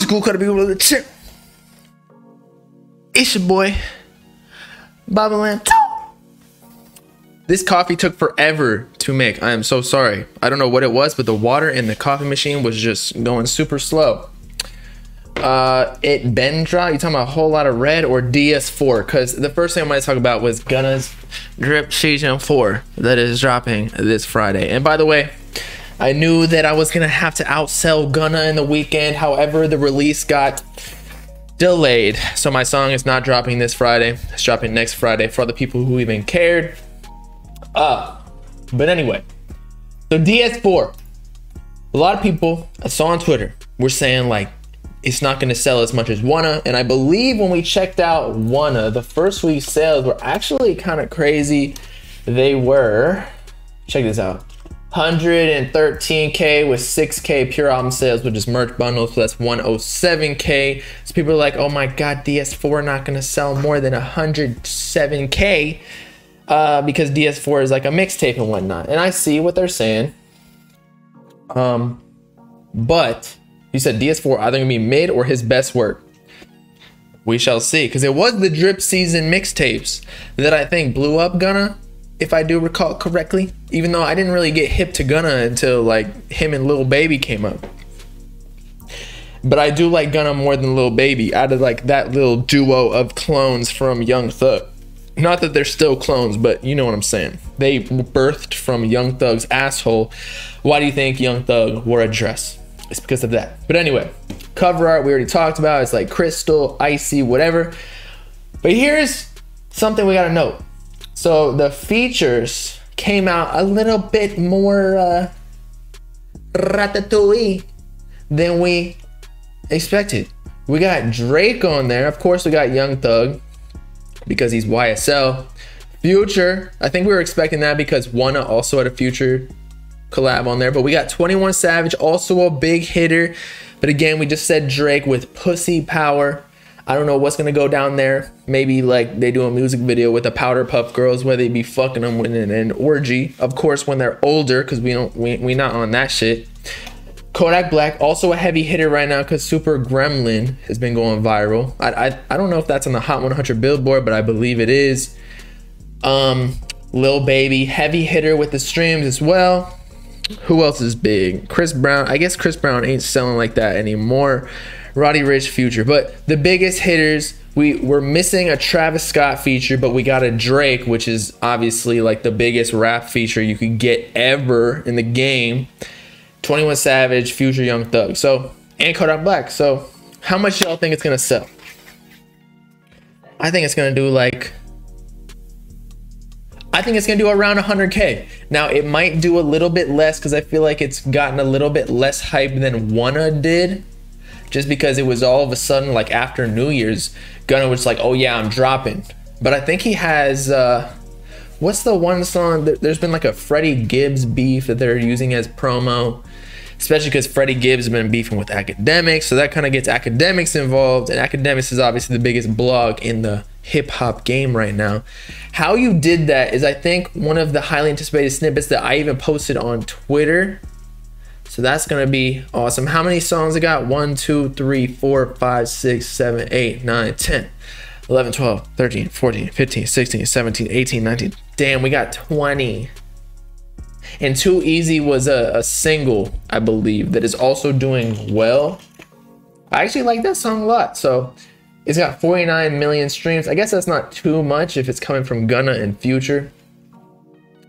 School cut to be with the chip. It's your boy, Bobbleland. This coffee took forever to make. I am so sorry. I don't know what it was, but the water in the coffee machine was just going super slow. It been dropped. You talking about a whole lot of red or DS4? Because the first thing I might talk about was Gunna's Drip Season 4 that is dropping this Friday. And by the way, I knew that I was gonna have to outsell Gunna in the weekend. However, the release got delayed, so my song is not dropping this Friday. It's dropping next Friday for the people who even cared. But anyway, so DS4, a lot of people I saw on Twitter were saying like it's not going to sell as much as Wanna, and I believe when we checked out Wanna, the first week sales were actually kind of crazy. They were, check this out, 113K with 6K pure album sales with just merch bundles, so that's 107K. So people are like, oh my god, DS4 not going to sell more than 107K. Because DS4 is like a mixtape and whatnot, and I see what they're saying. But you said DS4 either gonna be mid or his best work. We shall see, because it was the Drip Season mixtapes that I think blew up Gunna, if I do recall correctly. Even though I didn't really get hip to Gunna until like him and Lil Baby came up. But I do like Gunna more than Lil Baby, out of like that little duo of clones from Young Thug. Not that they're still clones, but you know what I'm saying. They birthed from Young Thug's asshole. Why do you think Young Thug wore a dress? It's because of that. But anyway, cover art we already talked about. It's like crystal, icy, whatever. But here's something we gotta note. So the features came out a little bit more ratatouille than we expected. We got Drake on there. Of course, we got Young Thug, because he's YSL. Future, I think we were expecting that because Wanna also had a Future collab on there, but we got 21 Savage, also a big hitter. But again, we just said Drake with Pussy Power. I don't know what's gonna go down there. Maybe like they do a music video with the Powder Puff Girls where they be fucking them in an orgy. Of course, when they're older, because we not on that shit. Kodak Black, also a heavy hitter right now because Super Gremlin has been going viral. I don't know if that's on the Hot 100 Billboard, but I believe it is. Lil Baby, heavy hitter with the streams as well. Who else is big? Chris Brown. I guess Chris Brown ain't selling like that anymore. Roddy Ricch, Future. But the biggest hitters, we're missing a Travis Scott feature, but we got a Drake, which is obviously like the biggest rap feature you could get ever in the game. 21 Savage, Future, Young Thug. So, and Kodak Black. So, how much y'all think it's gonna sell? I think it's gonna do like, I think it's gonna do around 100K. Now, it might do a little bit less because I feel like it's gotten a little bit less hype than Wanna did. Just because it was all of a sudden, like after New Year's, Gunna was like, oh yeah, I'm dropping. But I think he has, what's the one song? There's been like a Freddie Gibbs beef that they're using as promo. Especially because Freddie Gibbs has been beefing with Academics, so that kind of gets Academics involved, and Academics is obviously the biggest blog in the hip-hop game right now. How you did that is, I think, one of the highly anticipated snippets that I even posted on Twitter. So that's gonna be awesome. How many songs I got? 1, 2, 3, 4, 5, 6, 7, 8, 9, 10, 11, 12, 13, 14, 15, 16, 17, 18, 19. Damn, we got 20. And Too Easy was a single, I believe, that is also doing well. I actually like that song a lot. So it's got 49 million streams. I guess that's not too much if it's coming from Gunna and Future.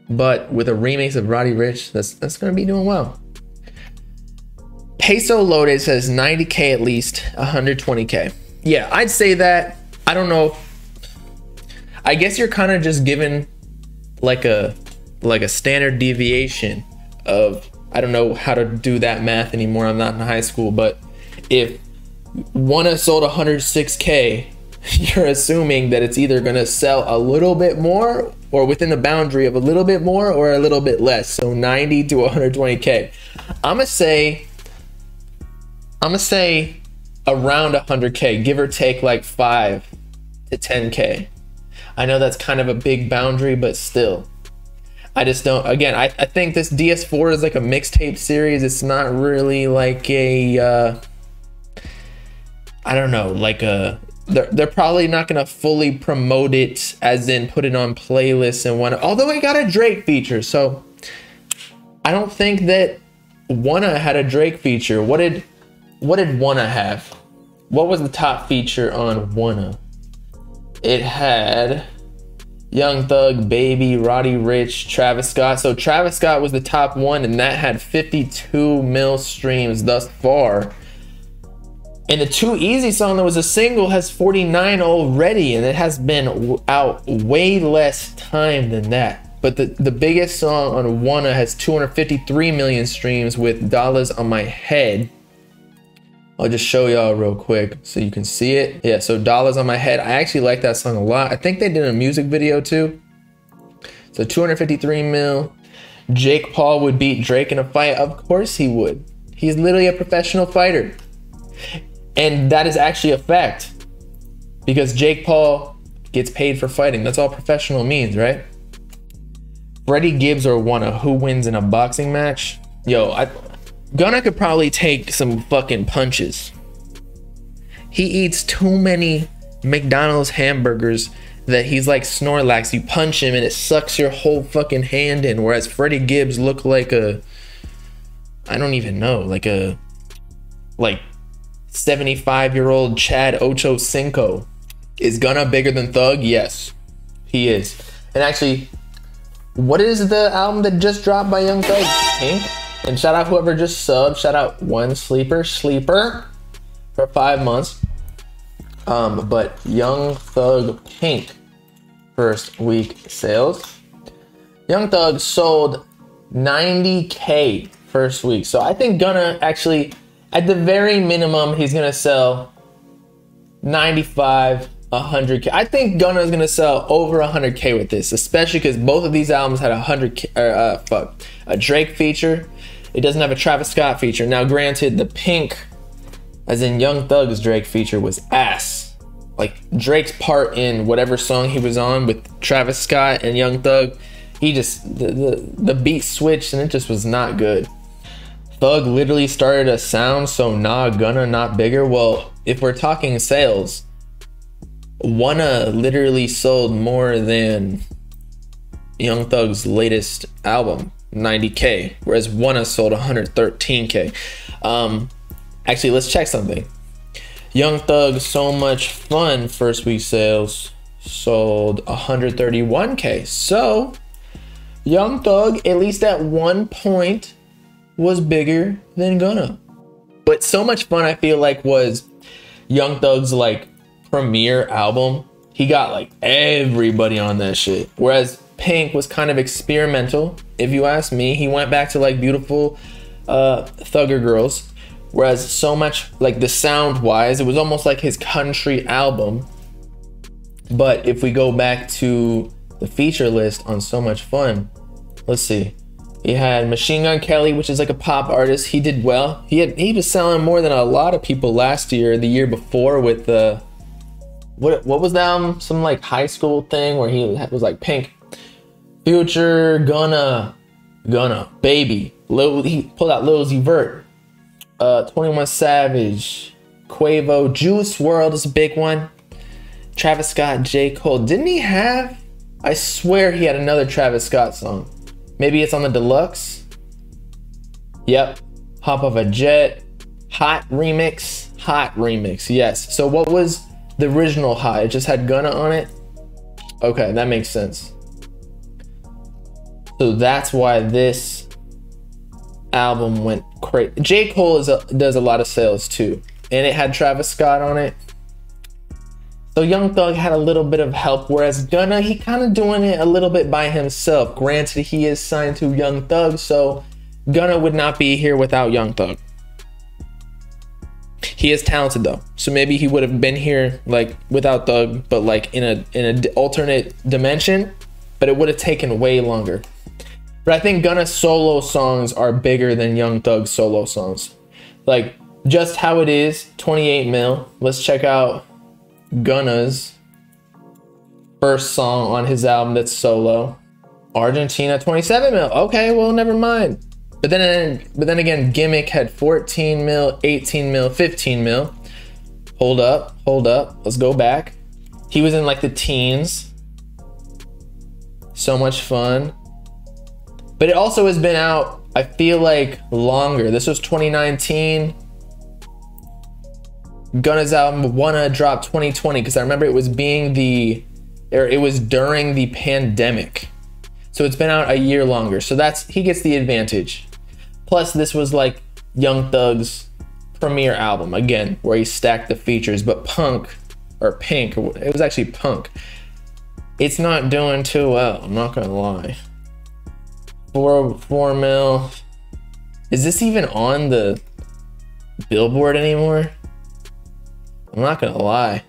But with a remix of Roddy Ricch, that's gonna be doing well. Peso Loaded says 90K at least, 120K. Yeah, I'd say that. I don't know. I guess you're kind of just given like a standard deviation of, I don't know how to do that math anymore. I'm not in high school, but if Wanna sold 106K, you're assuming that it's either gonna sell a little bit more or within the boundary of a little bit more or a little bit less. So 90 to 120K. I'm gonna say around 100K, give or take like 5 to 10K. I know that's kind of a big boundary, but still. I just don't, again, I think this DS4 is like a mixtape series. It's not really like a I don't know, like they're probably not gonna fully promote it as in put it on playlists and whatnot. Although it got a Drake feature, so I don't think that Wanna had a Drake feature. What did Wanna have? What was the top feature on Wanna? It had Young Thug, Baby, Roddy Ricch, Travis Scott. So Travis Scott was the top one, and that had 52 mil streams thus far. And the Too Easy song that was a single has 49 already, and it has been out way less time than that. But the biggest song on Wanna has 253 million streams with Dollars on My Head. I'll just show y'all real quick so you can see it. Yeah, so Dollars on My Head. I actually like that song a lot. I think they did a music video too. So 253 mil. Jake Paul would beat Drake in a fight. Of course he would. He's literally a professional fighter. And that is actually a fact. Because Jake Paul gets paid for fighting. That's all professional means, right? Freddie Gibbs or Wanna, who wins in a boxing match? Yo, Gunna could probably take some fucking punches. He eats too many McDonald's hamburgers that he's like Snorlax. You punch him and it sucks your whole fucking hand in. Whereas Freddie Gibbs looked like a, I don't even know, like 75-year-old Chad Ochocinco. Is Gunna bigger than Thug? Yes, he is. And actually, what is the album that just dropped by Young Thug? Pink? And shout out whoever just subbed. Shout out One Sleeper for 5 months. But Young Thug Pink first week sales. Young Thug sold 90K first week. So I think Gunna actually, at the very minimum, he's gonna sell 95, 100K. I think Gunna is gonna sell over 100K with this, especially because both of these albums had a Drake feature. It doesn't have a Travis Scott feature. Now, granted, the Pink, as in Young Thug's Drake feature, was ass. Like Drake's part in whatever song he was on with Travis Scott and Young Thug, he just the beat switched and it just was not good. Thug literally started a sound, so nah, Gunna not bigger. Well, if we're talking sales, Wanna literally sold more than Young Thug's latest album, 90K, whereas Wanna sold 113K. Actually, let's check something. Young Thug So Much Fun first week sales sold 131K. So Young Thug, at least at one point, was bigger than Gunna. But So Much Fun, I feel like, was Young Thug's like premiere album. He got like everybody on that shit. Whereas Pink was kind of experimental, if you ask me. He went back to like beautiful Thugger Girls. Whereas So Much, like the sound wise, it was almost like his country album. But if we go back to the feature list on So Much Fun, let's see. He had Machine Gun Kelly, which is like a pop artist. He did well. He was selling more than a lot of people last year, the year before with the what was that album? Some like high school thing where he was like Pink, Future, Gunna, Baby. He pulled out Lil Uzi Vert, 21 Savage, Quavo, Juice WRLD is a big one. Travis Scott, J. Cole. Didn't he have? I swear he had another Travis Scott song. Maybe it's on the deluxe. Yep. Hop of a Jet. Hot remix. Yes. So what was the original Hot? It just had Gunna on it. Okay, that makes sense. So that's why this album went crazy. J. Cole does a lot of sales too, and it had Travis Scott on it. So Young Thug had a little bit of help, whereas Gunna, he kind of doing it a little bit by himself. Granted, he is signed to Young Thug, so Gunna would not be here without Young Thug. He is talented though, so maybe he would have been here like without Thug, but like in a alternate dimension, but it would have taken way longer. But I think Gunna's solo songs are bigger than Young Thug's solo songs. Like Just How It Is, 28 mil. Let's check out Gunna's first song on his album that's solo. Argentina, 27 mil. Okay, well, never mind. But then again, Gimmick had 14 mil, 18 mil, 15 mil. Hold up. Let's go back. He was in like the teens. So much fun. But it also has been out, I feel like, longer. This was 2019. Gunna's album Wanna dropped 2020 because I remember it was during the pandemic. So it's been out a year longer. So he gets the advantage. Plus this was like Young Thug's premiere album, again, where he stacked the features, but Pink, it was actually Punk. It's not doing too well, I'm not gonna lie. 4 mil. Is this even on the Billboard anymore? I'm not gonna lie.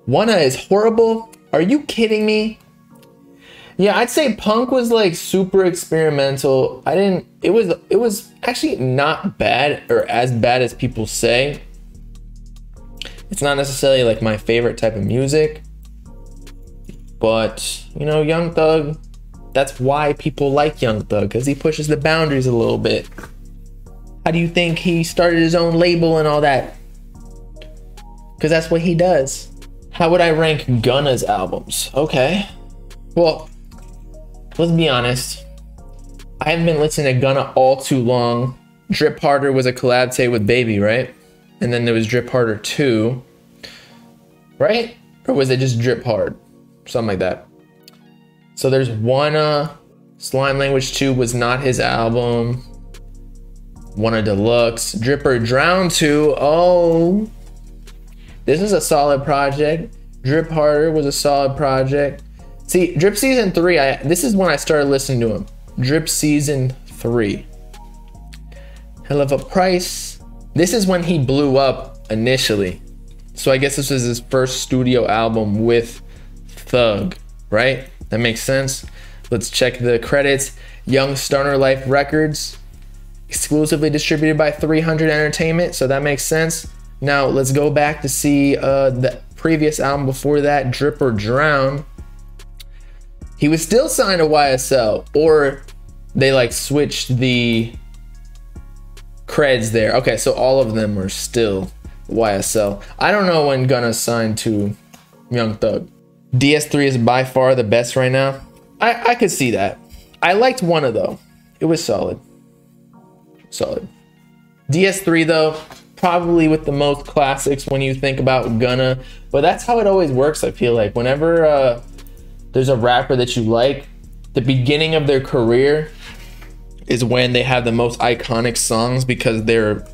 Wanna is horrible. Are you kidding me? Yeah, I'd say Punk was like super experimental. It was actually not bad, or as bad as people say. It's not necessarily like my favorite type of music, but you know, Young Thug, that's why people like Young Thug, because he pushes the boundaries a little bit. How do you think he started his own label and all that? Because that's what he does. How would I rank Gunna's albums? Okay, well, let's be honest. I haven't been listening to Gunna all too long. Drip Harder was a collab tape with Baby, right? And then there was Drip Harder 2, right? Or was it just Drip Hard? Something like that. So there's Wanna. Slime Language 2 was not his album. Wanna Deluxe. Drip or Drown 2. Oh, this is a solid project. Drip Harder was a solid project. See, Drip Season 3, this is when I started listening to him. Drip Season 3. Hell of a Price. This is when he blew up initially. So I guess this was his first studio album with Thug, right? That makes sense. Let's check the credits. Young Stoner Life Records. Exclusively distributed by 300 Entertainment, so that makes sense. Now let's go back to see the previous album before that, Drip or Drown. He was still signed to YSL, or they like switched the creds there. Okay, so all of them are still YSL. I don't know when Gunna signed to Young Thug. DS3 is by far the best right now. I could see that. I liked Wanna though. It was solid. Solid. DS3 though, probably with the most classics when you think about Gunna. But that's how it always works, I feel like. Whenever there's a rapper that you like, the beginning of their career is when they have the most iconic songs because their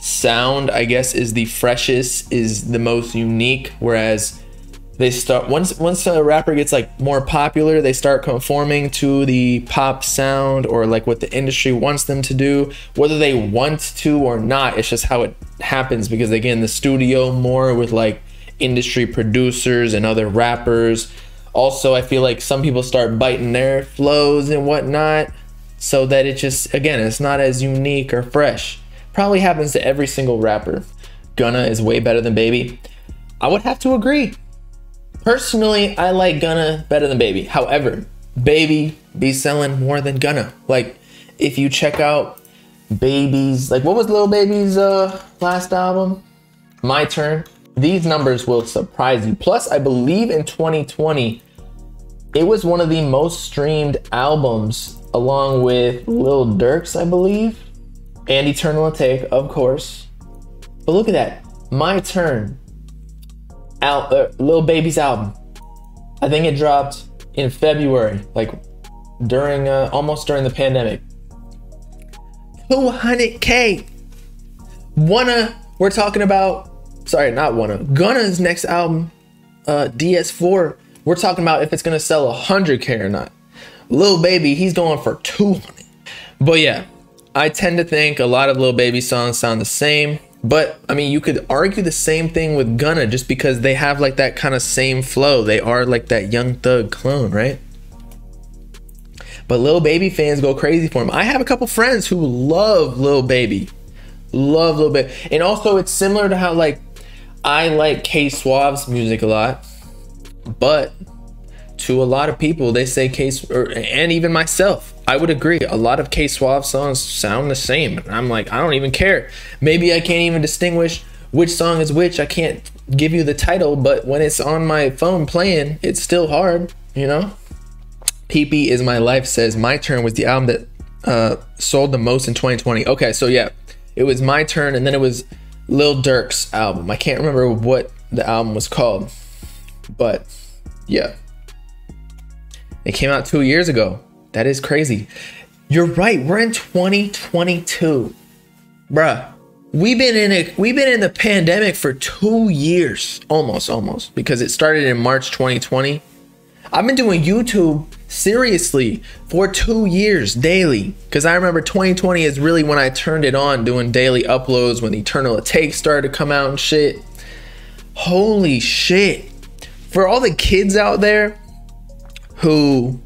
sound, I guess, is the freshest, is the most unique. Whereas they start, once a rapper gets like more popular, they start conforming to the pop sound or like what the industry wants them to do, whether they want to or not. It's just how it happens because they get in the studio more with like industry producers and other rappers. Also, I feel like some people start biting their flows and whatnot, so that it just, again, it's not as unique or fresh. Probably happens to every single rapper. Gunna is way better than Baby. I would have to agree. Personally, I like Gunna better than Baby. However, Baby be selling more than Gunna. Like, if you check out Baby's, like, what was Lil Baby's last album? My Turn. These numbers will surprise you. Plus, I believe in 2020, it was one of the most streamed albums, along with Lil Durk's, I believe, and Eternal Take, of course. But look at that. My Turn. Lil Baby's album. I think it dropped in February, like during almost during the pandemic. 200K. Wanna, we're talking about, sorry, not Wanna, Gunna's next album, DS4, we're talking about if it's gonna sell 100K or not. Lil Baby, he's going for 200. But yeah, I tend to think a lot of Lil Baby songs sound the same. But I mean, you could argue the same thing with Gunna just because they have like that kind of same flow. They are like that Young Thug clone, right? But Lil Baby fans go crazy for him. I have a couple friends who love Lil Baby. Love Lil Baby. And also it's similar to how like I like K Suave's music a lot. But to a lot of people, they say and even myself, I would agree. A lot of K Suave songs sound the same. And I'm like, I don't even care. Maybe I can't even distinguish which song is which. I can't give you the title, but when it's on my phone playing, it's still hard, you know? PP Is My Life says My Turn was the album that sold the most in 2020. Okay, so yeah, it was My Turn, and then it was Lil Durk's album. I can't remember what the album was called, but yeah. It came out 2 years ago. That is crazy. You're right, we're in 2022. Bruh. We've been in the pandemic for 2 years, almost, because it started in March 2020. I've been doing YouTube seriously for 2 years daily, because I remember 2020 is really when I turned it on, doing daily uploads, when Eternal Take started to come out and shit. Holy shit. For all the kids out there who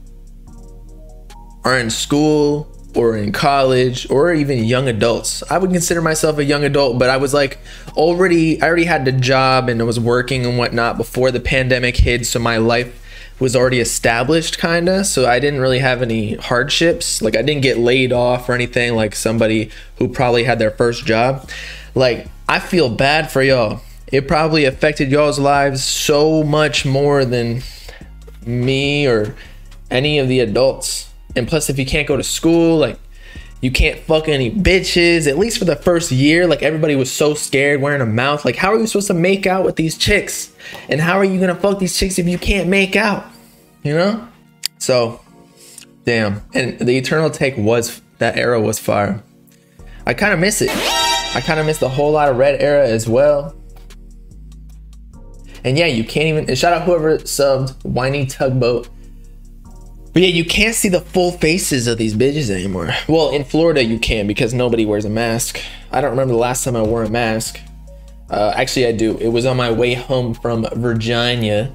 are in school or in college or even young adults. I would consider myself a young adult, but I was like I already had the job and I was working and whatnot before the pandemic hit, so my life was already established kinda, so I didn't really have any hardships. Like I didn't get laid off or anything like somebody who probably had their first job. Like I feel bad for y'all. It probably affected y'all's lives so much more than me or any of the adults. And plus, if you can't go to school, like you can't fuck any bitches, at least for the first year, like everybody was so scared wearing a mouth. Like how are you supposed to make out with these chicks? And how are you gonna fuck these chicks if you can't make out? You know? So, damn. And the Eternal Take that era was fire. I kind of miss it. I kind of miss the Whole Lot of Red era as well. And yeah, you can't even, and shout out whoever subbed Whiny Tugboat. But yeah, you can't see the full faces of these bitches anymore. Well, in Florida you can, because nobody wears a mask. I don't remember the last time I wore a mask. Actually I do. It was on my way home from Virginia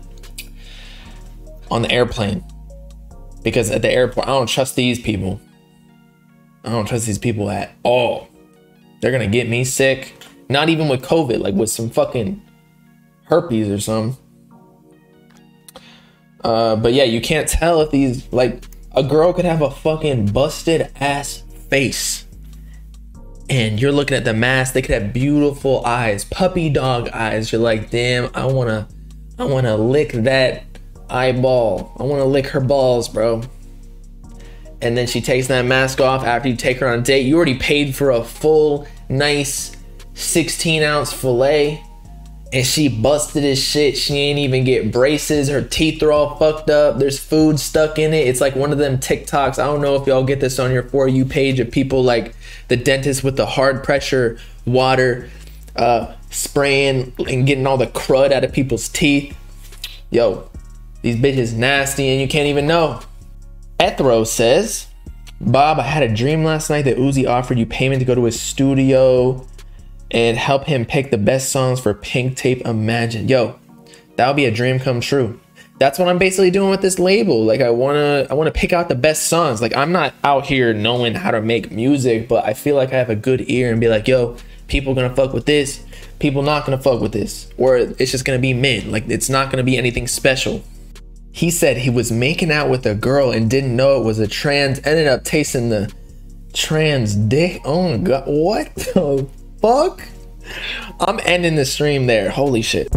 on the airplane. Because at the airport, I don't trust these people. I don't trust these people at all. They're gonna get me sick. Not even with COVID, like with some fucking herpes or something. But yeah, you can't tell if these, like, a girl could have a fucking busted ass face and you're looking at the mask. They could have beautiful eyes, puppy dog eyes. You're like, damn, I wanna lick that eyeball. I wanna lick her balls, bro. And then she takes that mask off after you take her on a date. You already paid for a full, nice 16-ounce fillet. And she busted as shit. She ain't even get braces. Her teeth are all fucked up. There's food stuck in it. It's like one of them TikToks. I don't know if y'all get this on your For You page of people like the dentist with the hard pressure water spraying and getting all the crud out of people's teeth. Yo, these bitches nasty and you can't even know. Ethro says, Bob, I had a dream last night that Uzi offered you payment to go to his studio and help him pick the best songs for Pink Tape Imagine. Yo, that would be a dream come true. That's what I'm basically doing with this label. Like I wanna pick out the best songs. Like I'm not out here knowing how to make music, but I feel like I have a good ear and be like, yo, people gonna fuck with this, people not gonna fuck with this, or it's just gonna be mid. Like it's not gonna be anything special. He said he was making out with a girl and didn't know it was a trans, ended up tasting the trans dick. Oh my god, what the fuck? I'm ending the stream there. Holy shit.